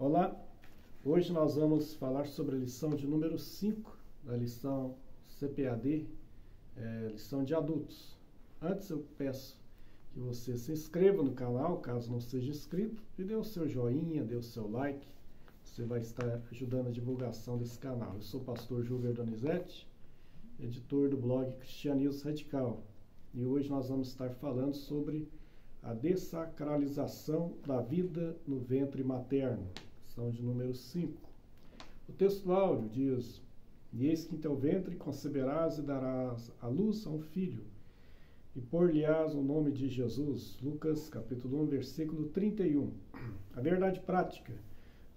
Olá, hoje nós vamos falar sobre a lição de número 5 da lição CPAD, lição de adultos. Antes eu peço que você se inscreva no canal, caso não seja inscrito, e dê o seu joinha, dê o seu like, você vai estar ajudando a divulgação desse canal. Eu sou o pastor Júlio Donizete, editor do blog Cristianismo Radical, e hoje nós vamos estar falando sobre a dessacralização da vida no ventre materno, lição de número 5. O texto do áudio diz: E eis que em teu ventre conceberás e darás à luz a um filho, e por-lhe-ás o nome de Jesus. Lucas capítulo 1, versículo 31. A verdade prática: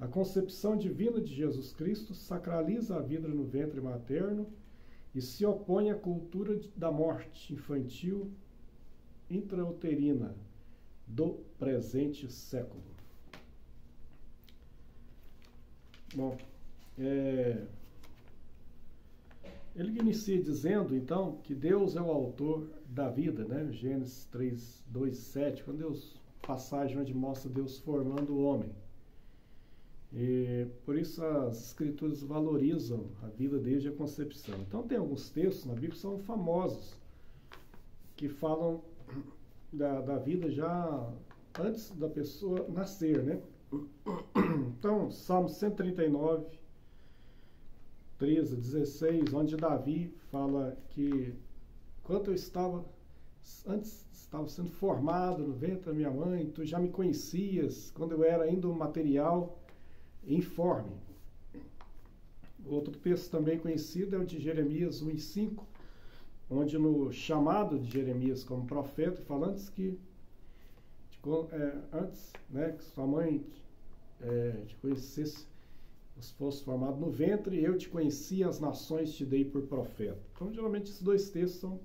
a concepção divina de Jesus Cristo sacraliza a vida no ventre materno e se opõe à cultura da morte infantil intrauterina do presente século. Bom, ele inicia dizendo, então, que Deus é o autor da vida, né? Gênesis 3, 2, 7, quando Deus, passagem onde mostra Deus formando o homem. E por isso as escrituras valorizam a vida desde a concepção. Então tem alguns textos na Bíblia que são famosos, que falam da vida já antes da pessoa nascer, né? Então, Salmo 139, 13, 16, onde Davi fala que quando eu estava sendo formado no ventre da minha mãe, tu já me conhecias, quando eu era ainda um material informe. Outro texto também conhecido é o de Jeremias 1:5, onde no chamado de Jeremias como profeta, fala antes que sua mãe te conhecesse, fosse formado no ventre, eu te conheci, as nações te dei por profeta. Então, geralmente, esses dois textos são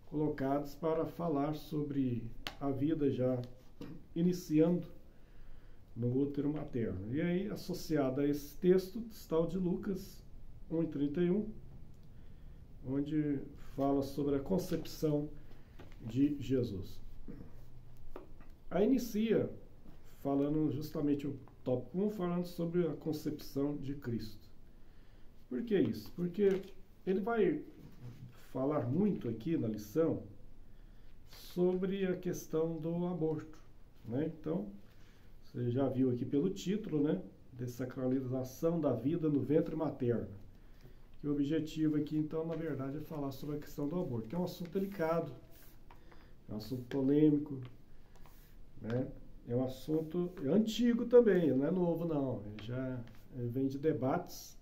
colocados para falar sobre a vida já iniciando no útero materno. E aí, associado a esse texto, está o de Lucas 1:31, onde fala sobre a concepção de Jesus. Aí inicia falando justamente o tópico 1, falando sobre a concepção de Cristo. Por que isso? Porque ele vai falar muito aqui na lição sobre a questão do aborto, né? Então, você já viu aqui pelo título, né? Dessacralização da vida no ventre materno. E o objetivo aqui, então, na verdade, é falar sobre a questão do aborto, que é um assunto delicado, é um assunto polêmico, né? É um assunto antigo também, não é novo não, ele vem de debates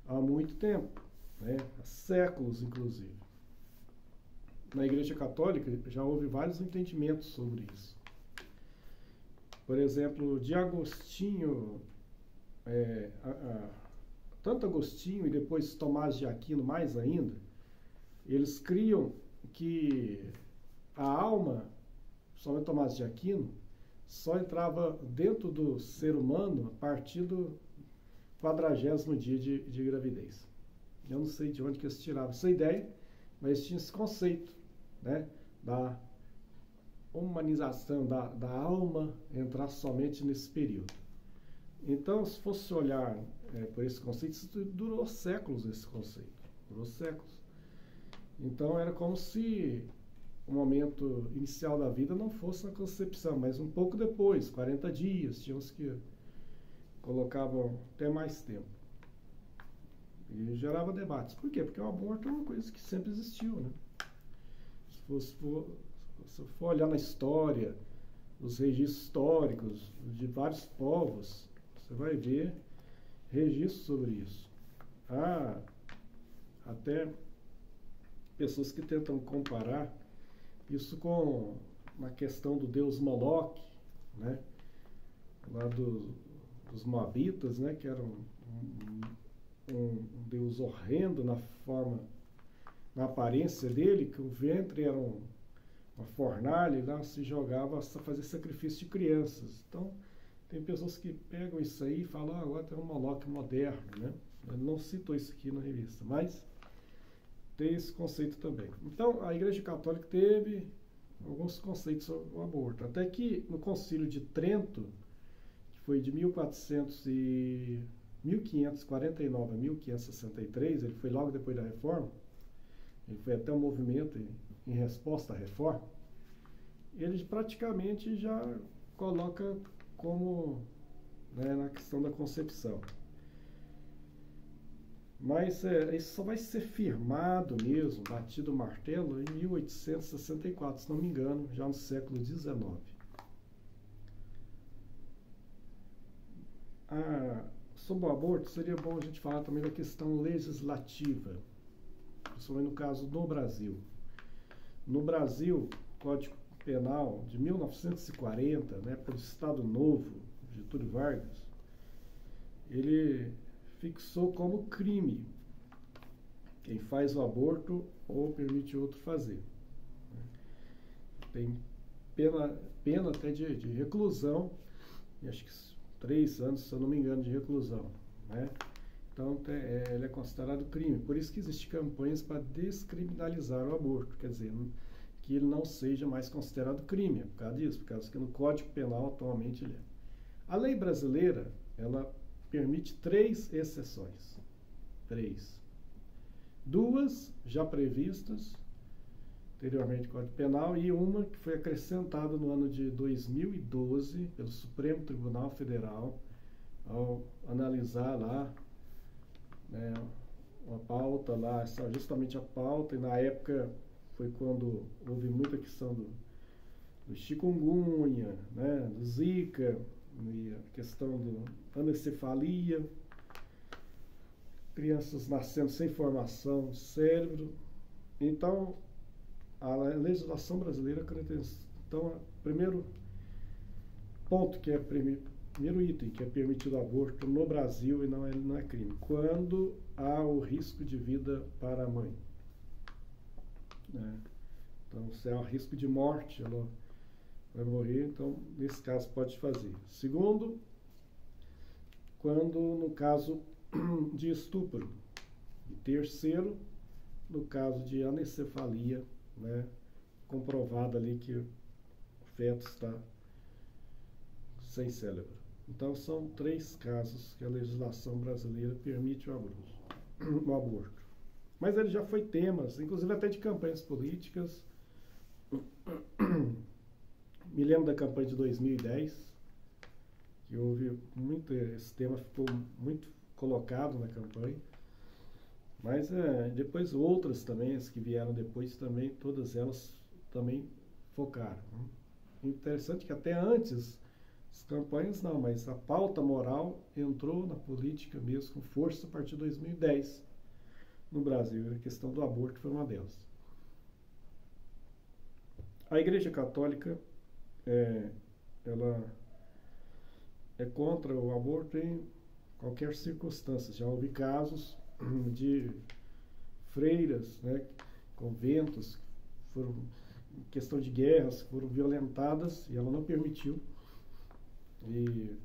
há muito tempo, né? Há séculos inclusive. Na Igreja Católica já houve vários entendimentos sobre isso. Por exemplo, de Agostinho, tanto Agostinho e depois Tomás de Aquino mais ainda, eles criam que a alma, somente Tomás de Aquino, só entrava dentro do ser humano a partir do 40º dia de gravidez. Eu não sei de onde que eles tiravam essa ideia, mas tinha esse conceito, né, da humanização, da alma entrar somente nesse período. Então, se fosse olhar por esse conceito, isso durou séculos, esse conceito. Durou séculos. Então, era como se o momento inicial da vida não fosse na concepção, mas um pouco depois, 40 dias, tinha uns que colocavam até mais tempo. E gerava debates. Por quê? Porque o aborto é uma coisa que sempre existiu, né? Se for olhar na história, os registros históricos de vários povos, você vai ver registros sobre isso. Há até pessoas que tentam comparar isso com uma questão do deus Moloque, né? Lá dos Moabitas, né? Que era um deus horrendo na aparência dele, que o ventre era uma fornalha, e lá se jogava a fazer sacrifício de crianças. Então, tem pessoas que pegam isso aí e falam, agora tem um Moloque moderno, né? Ele não citou isso aqui na revista, mas tem esse conceito também. Então, a Igreja Católica teve alguns conceitos sobre o aborto. Até que no Concílio de Trento, que foi de 1549 a 1563, ele foi logo depois da reforma, ele foi até um movimento em resposta à reforma, ele praticamente já coloca como, né, na questão da concepção. Mas isso só vai ser firmado mesmo, batido o martelo, em 1864, se não me engano, já no século XIX. Sobre o aborto, seria bom a gente falar também da questão legislativa, principalmente no caso do Brasil. No Brasil, o Código Penal de 1940, né, pelo Estado Novo, Getúlio Vargas, ele fixou como crime quem faz o aborto ou permite outro fazer. Tem pena até de reclusão, e acho que 3 anos, se eu não me engano, de reclusão, né? Então, ele é considerado crime. Por isso que existem campanhas para descriminalizar o aborto, quer dizer, que ele não seja mais considerado crime, por causa disso, por causa que no Código Penal atualmente ele é. A lei brasileira, ela permite 3 exceções. 3. 2 já previstas anteriormente no Código Penal e uma que foi acrescentada no ano de 2012 pelo Supremo Tribunal Federal ao analisar lá, né, uma pauta lá, justamente a pauta, e na época foi quando houve muita questão do chikungunya, né, do Zika, e a questão da anencefalia, crianças nascendo sem formação do cérebro. Então, a legislação brasileira, então, o primeiro ponto, que é primeiro item, que é permitido o aborto no Brasil e não é crime, quando há o risco de vida para a mãe, né? Então, se há o risco de morte, ela vai morrer, então, nesse caso, pode fazer. Segundo, quando no caso de estupro. E terceiro, no caso de anencefalia, né, comprovado ali que o feto está sem cérebro. Então, são 3 casos que a legislação brasileira permite o aborto. Mas ele já foi tema, inclusive até de campanhas políticas. Me lembro da campanha de 2010, que houve muito, esse tema ficou muito colocado na campanha. Mas depois outras também, as que vieram depois também, todas elas também focaram. Interessante que até antes, as campanhas não, mas a pauta moral entrou na política mesmo com força a partir de 2010 no Brasil. A questão do aborto foi uma delas. A Igreja Católica, ela é contra o aborto em qualquer circunstância. Já houve casos de freiras, né, conventos, foram em questão de guerras, foram violentadas e ela não permitiu. E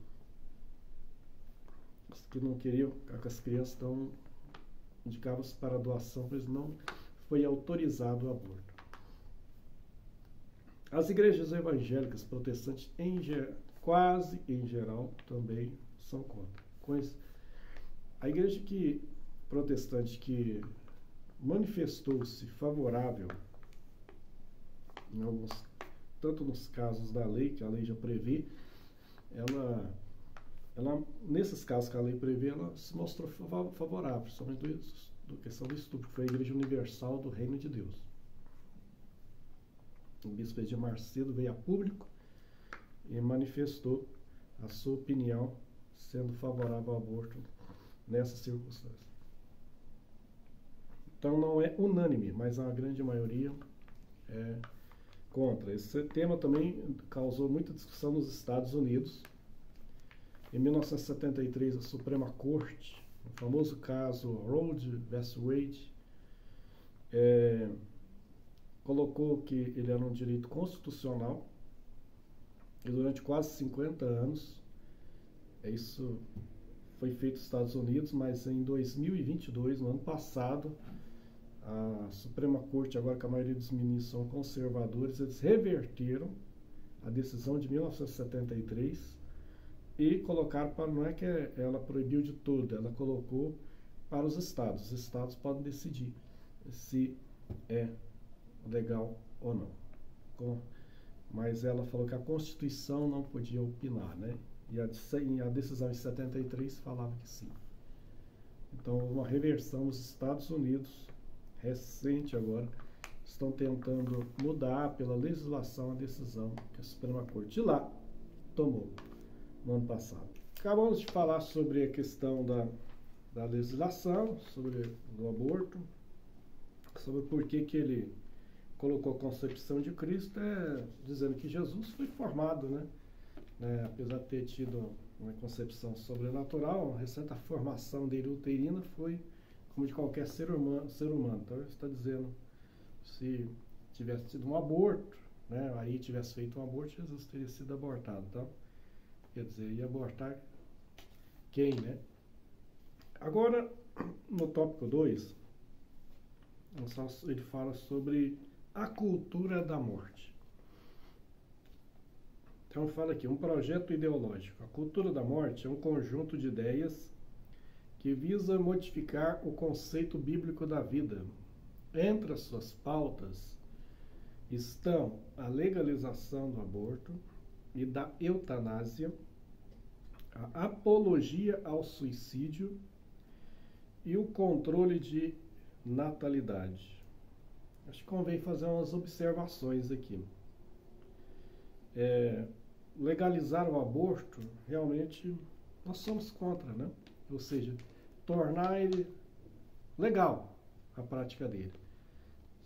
os que não queriam, as crianças então indicavam-se para doação, pois não foi autorizado o aborto. As igrejas evangélicas protestantes, quase em geral, também são contra. A igreja protestante que manifestou-se favorável, tanto nos casos da lei, que a lei já prevê, ela nesses casos que a lei prevê, ela se mostrou favorável, principalmente da questão do estupro, que foi a Igreja Universal do Reino de Deus. O bispo de Macedo veio a público e manifestou a sua opinião, sendo favorável ao aborto nessas circunstâncias. Então não é unânime, mas a grande maioria é contra. Esse tema também causou muita discussão nos Estados Unidos. Em 1973, a Suprema Corte, o famoso caso Roe vs. Wade, colocou que ele era um direito constitucional e durante quase 50 anos, isso foi feito nos Estados Unidos, mas em 2022, no ano passado, a Suprema Corte, agora que a maioria dos ministros são conservadores, eles reverteram a decisão de 1973 e colocaram para, não é que ela proibiu de tudo, ela colocou para os estados. Os estados podem decidir se é legal ou não. Mas ela falou que a Constituição não podia opinar, né? E a decisão em 73 falava que sim. Então, uma reversão nos Estados Unidos, recente agora, estão tentando mudar pela legislação a decisão que a Suprema Corte de lá tomou no ano passado. Acabamos de falar sobre a questão da legislação, sobre o aborto, sobre por que ele colocou a concepção de Cristo, dizendo que Jesus foi formado, né? Apesar de ter tido uma concepção sobrenatural, a recente formação dele uterina foi como de qualquer ser humano. Então ele está dizendo, se tivesse tido um aborto, né, aí tivesse feito um aborto, Jesus teria sido abortado. Então, quer dizer, ia abortar quem, né? Agora, no tópico 2, ele fala sobre a cultura da morte. Então fala aqui, um projeto ideológico. A cultura da morte é um conjunto de ideias que visa modificar o conceito bíblico da vida. Entre as suas pautas estão a legalização do aborto e da eutanásia, a apologia ao suicídio e o controle de natalidade. Acho que convém fazer umas observações aqui. Legalizar o aborto, realmente, nós somos contra, né? Ou seja, tornar ele legal, a prática dele.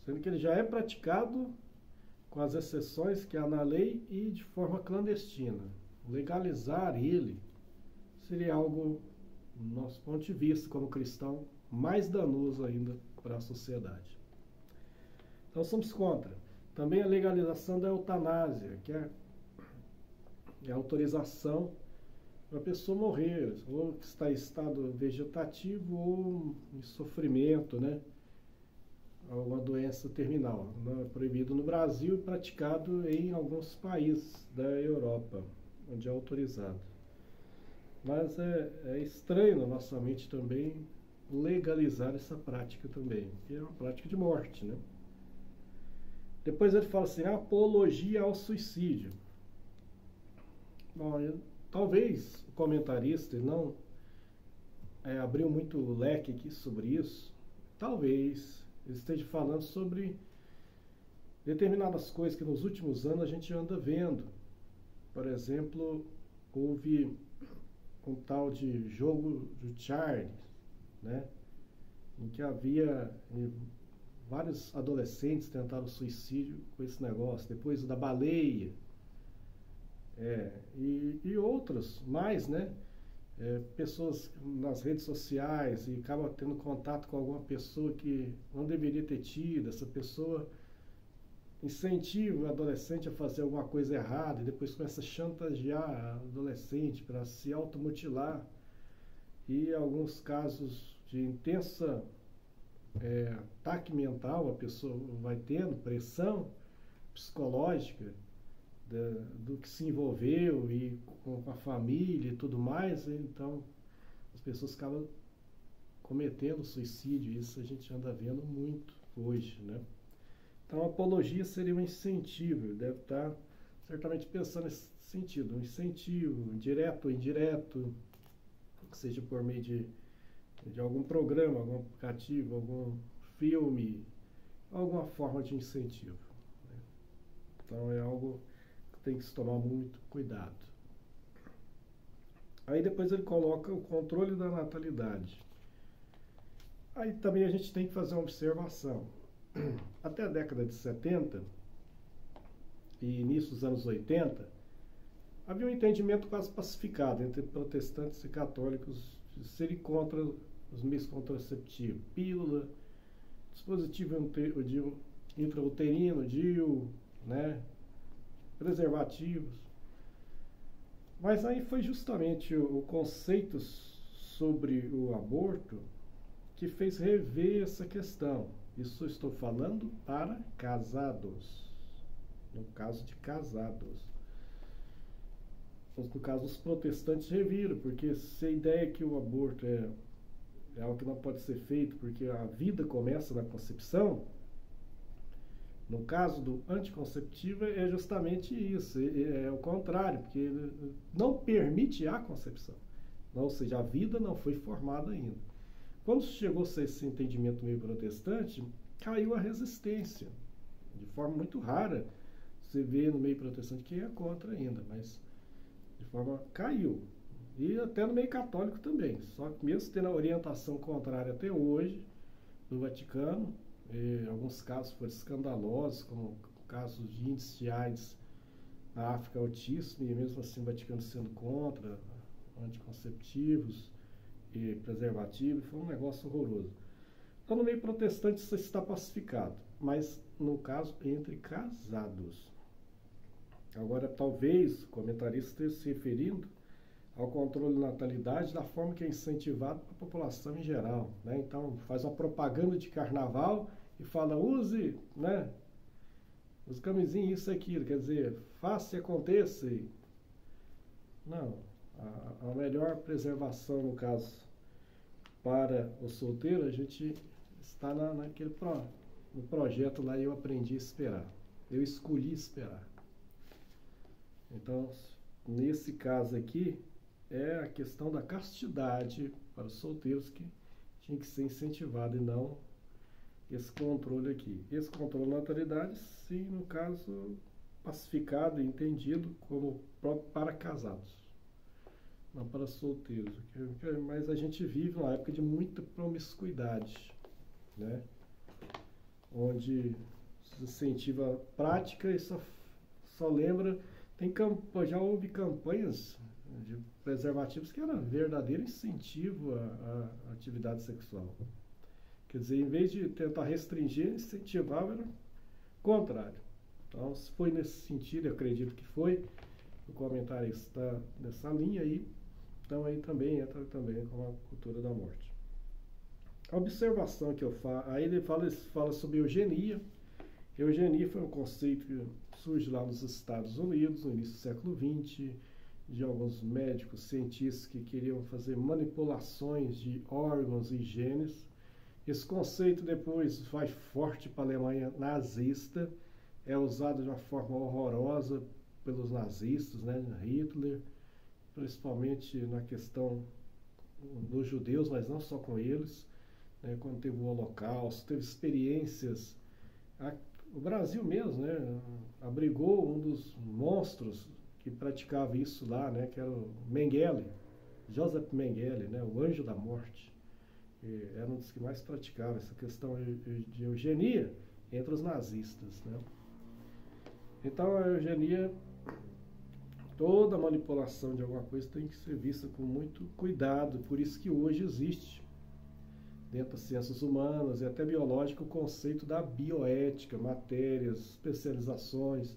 Sendo que ele já é praticado com as exceções que há na lei e de forma clandestina. Legalizar ele seria algo, do nosso ponto de vista, como cristão, mais danoso ainda para a sociedade. Então somos contra. Também a legalização da eutanásia, que é a autorização para a pessoa morrer, ou que está em estado vegetativo ou em sofrimento, né? Uma doença terminal. Proibido no Brasil e praticado em alguns países da Europa, onde é autorizado. Mas é estranho na nossa mente também legalizar essa prática também, que é uma prática de morte, né? Depois ele fala assim, apologia ao suicídio. Bom, talvez o comentarista não abriu muito o leque aqui sobre isso. Talvez ele esteja falando sobre determinadas coisas que nos últimos anos a gente anda vendo. Por exemplo, houve um tal de jogo do Charlie, né? Em que havia vários adolescentes tentaram suicídio com esse negócio. Depois da baleia. E outros mais, né? Pessoas nas redes sociais e acabam tendo contato com alguma pessoa que não deveria ter tido. Essa pessoa incentiva o adolescente a fazer alguma coisa errada e depois começa a chantagear o adolescente para se automutilar. E alguns casos de intensa ataque mental, a pessoa vai tendo pressão psicológica do que se envolveu e com a família e tudo mais, então as pessoas acabam cometendo suicídio. Isso a gente anda vendo muito hoje, né? Então a apologia seria um incentivo, deve estar certamente pensando nesse sentido, um incentivo direto ou indireto, seja por meio de algum programa, algum aplicativo, algum filme, alguma forma de incentivo, né? Então é algo tem que se tomar muito cuidado. Aí depois ele coloca o controle da natalidade. Aí também a gente tem que fazer uma observação. Até a década de 70 e início dos anos 80, havia um entendimento quase pacificado entre protestantes e católicos de serem contra os meios contraceptivos, pílula, dispositivo intrauterino, DIU, né? Preservativos. Mas aí foi justamente o conceito sobre o aborto que fez rever essa questão. Isso eu estou falando para casados, no caso de casados. no caso os protestantes reviram, porque se a ideia é que o aborto é algo que não pode ser feito porque a vida começa na concepção, no caso do anticonceptivo é justamente isso, é o contrário, porque ele não permite a concepção, ou seja, a vida não foi formada ainda. Quando chegou-se a esse entendimento meio protestante, caiu a resistência, de forma muito rara. Você vê no meio protestante quem é contra ainda, mas de forma caiu. E até no meio católico também. Só que mesmo tendo a orientação contrária até hoje do Vaticano, alguns casos foram escandalosos, como casos de índice de AIDS na África altíssimo, e mesmo assim o Vaticano sendo contra anticonceptivos e preservativos, foi um negócio horroroso. Então no meio protestante isso está pacificado, mas no caso entre casados. Agora, talvez o comentarista esteja se referindo ao controle de natalidade da forma que é incentivado para a população em geral, né? Então, faz uma propaganda de carnaval e fala, use, né? Use camisinha, isso e aquilo, quer dizer, faça e aconteça. Não, a melhor preservação, no caso, para o solteiro, a gente está no projeto lá, Eu Aprendi a Esperar. Eu escolhi esperar. Então, nesse caso aqui, é a questão da castidade para os solteiros que tinha que ser incentivado e não esse controle aqui. Esse controle da natalidade, sim, no caso, pacificado e entendido como próprio para casados, não para solteiros. Mas a gente vive uma época de muita promiscuidade, né? Onde se incentiva a prática e só lembra. Já houve campanhas de preservativos que eram verdadeiro incentivo à atividade sexual. Quer dizer, em vez de tentar restringir, incentivava, era o contrário. Então, se foi nesse sentido, eu acredito que foi, o comentário está nessa linha aí, então aí também entra também com a cultura da morte. A observação que eu faço, aí ele fala sobre eugenia. Eugenia foi um conceito que surge lá nos Estados Unidos, no início do século XX, de alguns médicos, cientistas que queriam fazer manipulações de órgãos e genes. Esse conceito depois vai forte para a Alemanha nazista, é usado de uma forma horrorosa pelos nazistas, né, Hitler, principalmente na questão dos judeus, mas não só com eles, né, quando teve o Holocausto, teve experiências. O Brasil mesmo, né, abrigou um dos monstros que praticava isso lá, né, que era o Mengele, Joseph Mengele, né, o anjo da morte. Era um dos que mais praticava essa questão de eugenia entre os nazistas, né. Então a eugenia, toda manipulação de alguma coisa tem que ser vista com muito cuidado, por isso que hoje existe dentro das ciências humanas e até biológica, o conceito da bioética, matérias, especializações,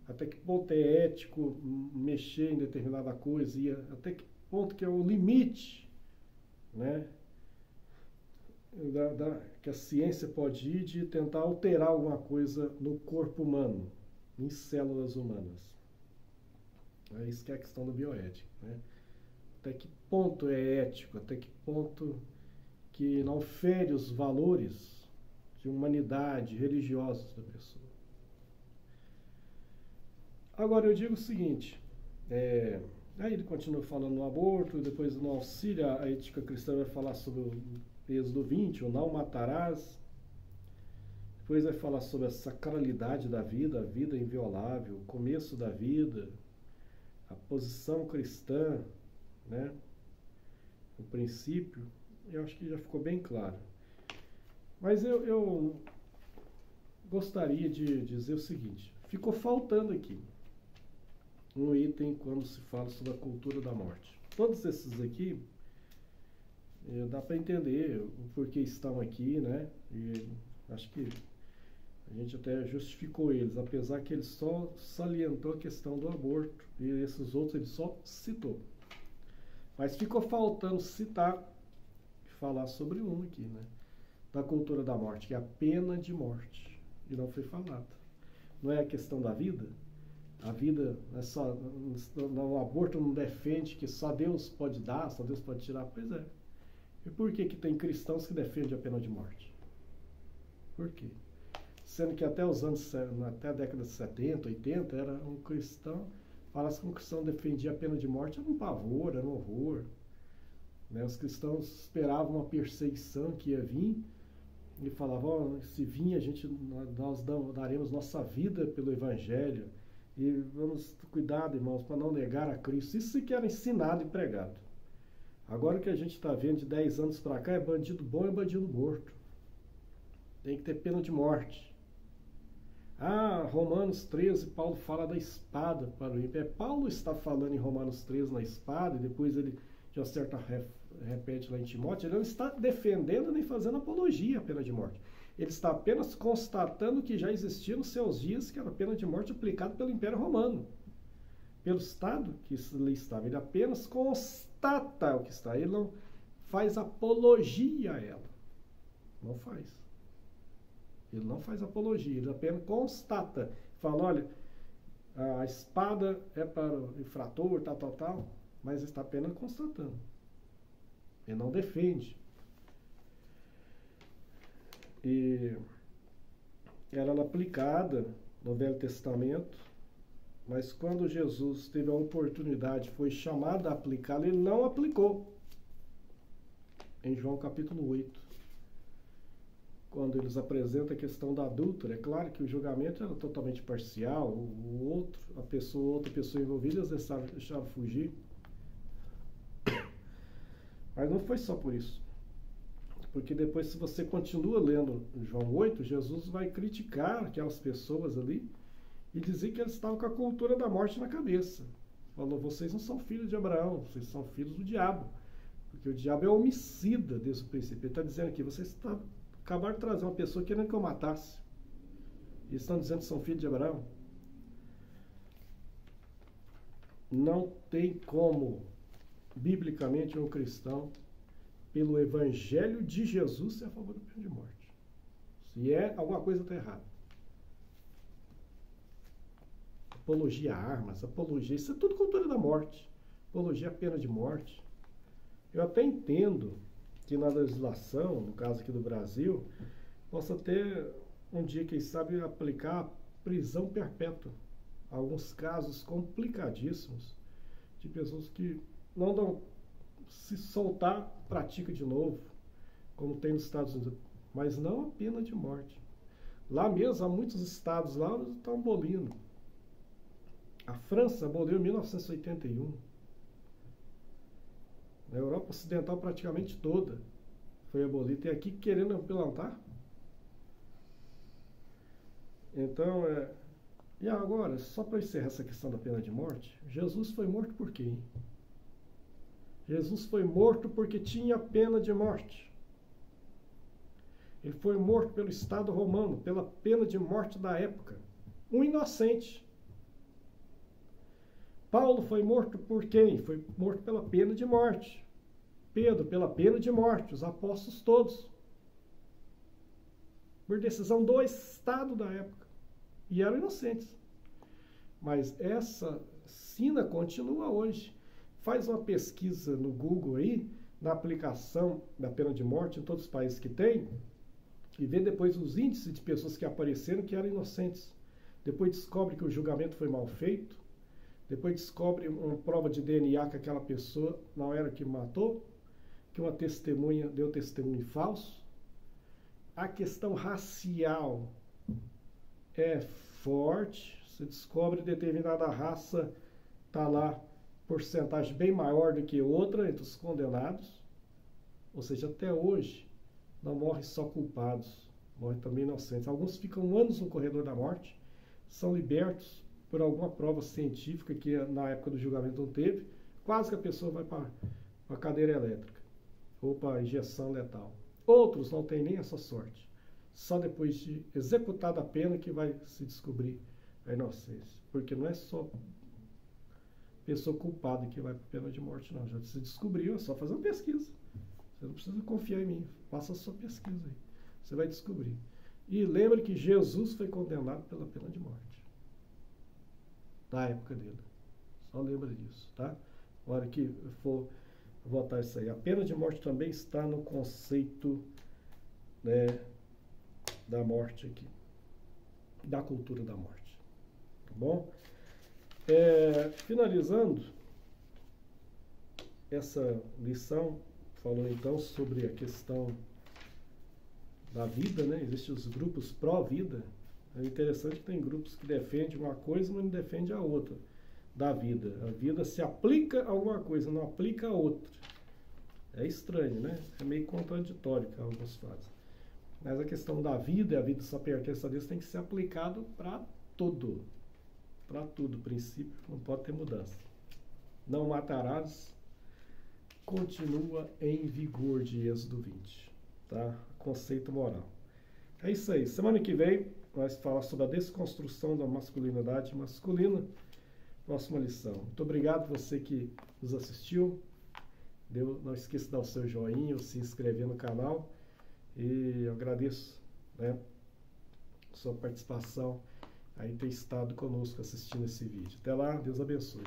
até que ponto é ético mexer em determinada coisa e até que ponto que é o limite, né, que a ciência pode ir de tentar alterar alguma coisa no corpo humano, em células humanas. É isso que é a questão da bioética, né? Até que ponto é ético, até que ponto que não fere os valores de humanidade, religiosos da pessoa. Agora eu digo o seguinte, aí ele continua falando no aborto, depois no auxílio, a ética cristã vai falar sobre o Êxodo 20, o não matarás, depois vai falar sobre a sacralidade da vida, a vida inviolável, o começo da vida, a posição cristã, né, o princípio. Eu acho que já ficou bem claro. Mas eu gostaria de dizer o seguinte, ficou faltando aqui um item quando se fala sobre a cultura da morte. Todos esses aqui, dá para entender o porquê estão aqui, né? E acho que a gente até justificou eles, apesar que ele só salientou a questão do aborto e esses outros ele só citou. Mas ficou faltando citar falar sobre um aqui, né, da cultura da morte, que é a pena de morte, e não foi falado. Não é a questão da vida? A vida é só, o aborto não defende que só Deus pode dar, só Deus pode tirar. Pois é. E por que tem cristãos que defendem a pena de morte? Por quê? Sendo que até a década de 70, 80, era um cristão, falasse que um cristão defendia a pena de morte, era um pavor, era um horror. Né? Os cristãos esperavam uma perseguição que ia vir e falavam, oh, se vir, nós daremos nossa vida pelo Evangelho. E vamos, cuidado, irmãos, para não negar a Cristo. Isso que era ensinado e pregado. Agora o que a gente está vendo de 10 anos para cá é bandido bom e bandido morto. Tem que ter pena de morte. Ah, Romanos 13, Paulo fala da espada para o ímpio. Paulo está falando em Romanos 13 na espada, e depois ele, de uma certa repete lá em Timóteo, ele não está defendendo nem fazendo apologia à pena de morte. Ele está apenas constatando que já existia nos seus dias que era a pena de morte aplicada pelo Império Romano. Pelo Estado que ali estava. Ele apenas constata o que está. Ele não faz apologia a ela. Não faz. Ele não faz apologia. Ele apenas constata. Fala, olha, a espada é para o infrator, tal. Mas está apenas constatando. Ele não defende. E ela era aplicada no Velho Testamento, mas quando Jesus teve a oportunidade, foi chamado a aplicá-la, ele não aplicou. Em João capítulo 8, quando eles apresentam a questão da adúltera, é claro que o julgamento era totalmente parcial, outra pessoa envolvida, eles deixaram fugir. Mas não foi só por isso. Porque depois, se você continua lendo João 8, Jesus vai criticar aquelas pessoas ali e dizer que eles estavam com a cultura da morte na cabeça. Falou, vocês não são filhos de Abraão, vocês são filhos do diabo. Porque o diabo é homicida desde o princípio. Ele está dizendo aqui, vocês acabaram de trazer uma pessoa querendo que eu matasse. E estão dizendo que são filhos de Abraão. Não tem como, biblicamente, um cristão, pelo Evangelho de Jesus, ser a favor da pena de morte. Se alguma coisa está errada. Apologia a armas, apologia, isso é tudo cultura da morte. Apologia à pena de morte. Eu até entendo que na legislação, no caso aqui do Brasil, possa ter um dia, quem sabe, aplicar prisão perpétua. Alguns casos complicadíssimos de pessoas que não dão, se soltar, pratica de novo, como tem nos Estados Unidos, mas não a pena de morte. Lá mesmo, há muitos estados lá estão abolindo. A França aboliu em 1981. Na Europa Ocidental praticamente toda foi abolida. Tem aqui querendo implantar. Então, e agora, só para encerrar essa questão da pena de morte, Jesus foi morto por quem? Jesus foi morto porque tinha pena de morte. Ele foi morto pelo Estado romano, pela pena de morte da época. Um inocente. Paulo foi morto por quem? Foi morto pela pena de morte. Pedro, pela pena de morte. Os apóstolos todos. Por decisão do Estado da época. E eram inocentes. Mas essa sina continua hoje. Faz uma pesquisa no Google aí, na aplicação da pena de morte em todos os países que tem, e vê depois os índices de pessoas que apareceram que eram inocentes. Depois descobre que o julgamento foi mal feito. Depois descobre uma prova de DNA que aquela pessoa não era que matou, que uma testemunha deu testemunho falso. A questão racial é forte. Você descobre determinada raça, está lá porcentagem bem maior do que outra entre os condenados. Ou seja, até hoje não morrem só culpados, morrem também inocentes. Alguns ficam anos no corredor da morte, são libertos por alguma prova científica que na época do julgamento não teve, quase que a pessoa vai para a cadeira elétrica ou para a injeção letal. Outros não têm nem essa sorte. Só depois de executada a pena que vai se descobrir a inocência. Porque não é só pessoa culpada que vai para a pena de morte, não. Já se descobriu, é só fazer uma pesquisa. Você não precisa confiar em mim. Faça a sua pesquisa aí. Você vai descobrir. E lembre que Jesus foi condenado pela pena de morte. da época dele. Só lembra disso, tá? Na hora que for votar isso aí. A pena de morte também está no conceito, né, da morte aqui, da cultura da morte. Tá bom? Finalizando essa lição, falou então sobre a questão da vida, né? Existem os grupos pró-vida. É interessante que tem grupos que defendem uma coisa, mas não defendem a outra da vida. A vida se aplica a alguma coisa, não aplica a outra. É estranho, né? É meio contraditório que alguns fazem. Mas a questão da vida, e a vida só pertence a Deus, tem que ser aplicado para tudo. Para tudo, princípio, não pode ter mudança. Não matarás, continua em vigor de Êxodo 20. Tá? Conceito moral. É isso aí. Semana que vem, nós falar sobre a desconstrução da masculinidade masculina. Próxima lição. Muito obrigado você que nos assistiu. Não esqueça de dar o seu joinha, se inscrever no canal. E eu agradeço, né, a sua participação, aí ter estado conosco assistindo esse vídeo. Até lá, Deus abençoe.